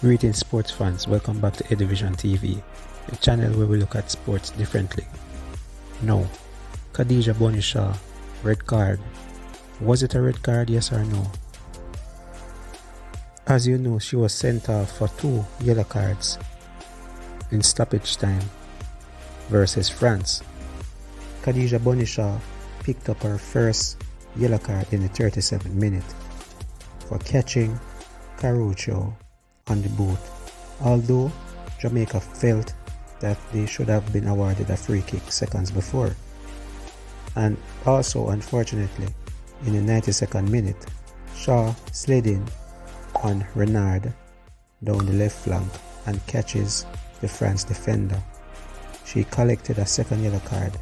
Greetings sports fans, welcome back to Edivision TV, a channel where we look at sports differently. Now, Khadija Bonishaw, red card. Was it a red card, yes or no? As you know, she was sent off for 2 yellow cards in stoppage time versus France. Khadija Bonishaw picked up her first yellow card in the 37th minute for catching Caruccio on the boot, although Jamaica felt that they should have been awarded a free kick seconds before. And also, unfortunately, in the 92nd minute, Shaw slid in on Renard down the left flank and catches the France defender. She collected a second yellow card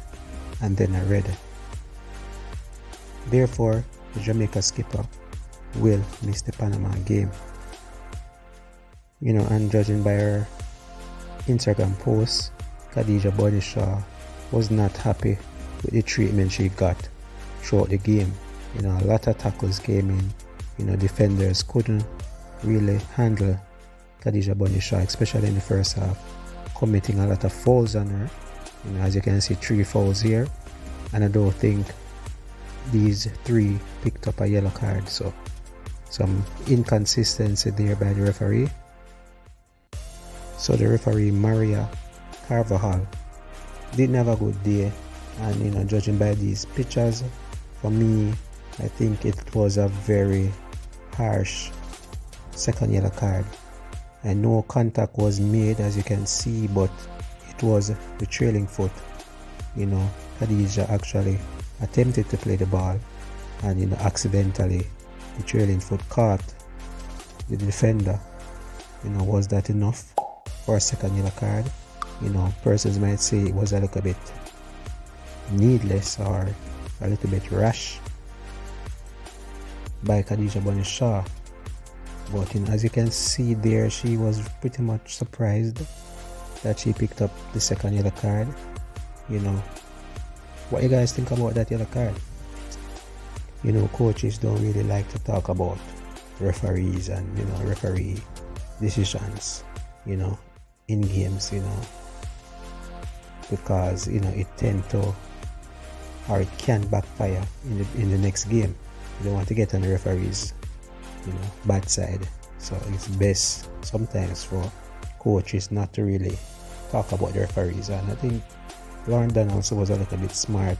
and then a red. Therefore, the Jamaica skipper will miss the Panama game. And judging by her Instagram post, Khadija Bonishaw was not happy with the treatment she got throughout the game. A lot of tackles came in. Defenders couldn't really handle Khadija Bonishaw, especially in the first half, committing a lot of fouls on her. As you can see, 3 fouls here, and I don't think these 3 picked up a yellow card. So some inconsistency there by the referee. So the referee, Maria Carvajal, didn't have a good day, and judging by these pictures, for me, I think it was a very harsh second yellow card. And no contact was made, as you can see, but it was the trailing foot. Khadija actually attempted to play the ball, and accidentally the trailing foot caught the defender. Was that enough for a second yellow card? Persons might say it was a little bit needless or a little bit rash by Khadija Bonishaw. But as you can see there, she was pretty much surprised that she picked up the second yellow card. What you guys think about that yellow card? Coaches don't really like to talk about referees and referee decisions in games, because it tend to, or it can backfire in the next game. You don't want to get on the referees bad side. So it's best sometimes for coaches not to really talk about the referees, and I think Lauren Donaldson was a little bit smart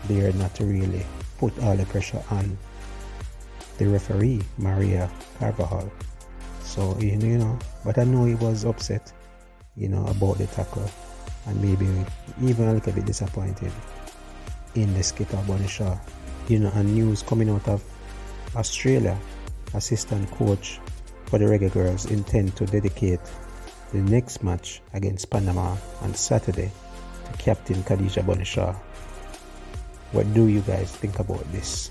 there not to really put all the pressure on the referee, Maria Carvajal. So but I know he was upset about the tackle, and maybe even a little bit disappointed in the skipper Bonishaw. And news coming out of Australia, assistant coach for the Reggae Girlz intend to dedicate the next match against Panama on Saturday to Captain Khadija Bonishaw. What do you guys think about this?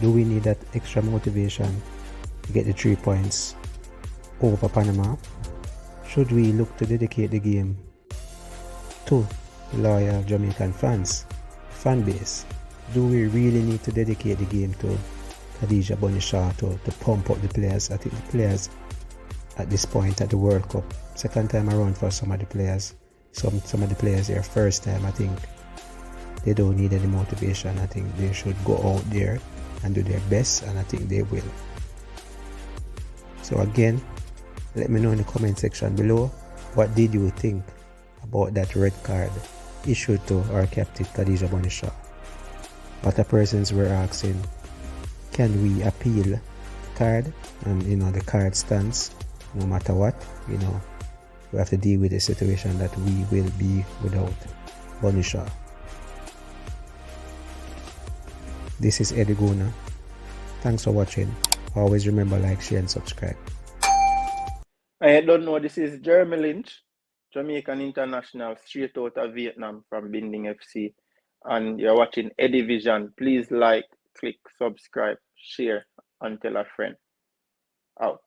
Do we need that extra motivation to get the 3 points over Panama? Should we look to dedicate the game to the loyal Jamaican fans, fan base? Do we really need to dedicate the game to Khadija Bonishaw to pump up the players? I think the players at this point at the World Cup, second time around for some of the players, some of the players their first time, I think they don't need any motivation. I think they should go out there and do their best, and I think they will. So again, let me know in the comment section below, what did you think about that red card issued to our captain Khadija Bonishaw? A lot of persons were asking, can we appeal the card? And the card stands no matter what. We have to deal with the situation that we will be without Bonishaw. This is Eddie Gona. Thanks for watching. Always remember, like, share and subscribe. I don't know, this is Jeremy Lynch, Jamaican international, straight out of Vietnam from Binding FC. And you're watching Edivision. Please like, click, subscribe, share, and tell a friend. Out.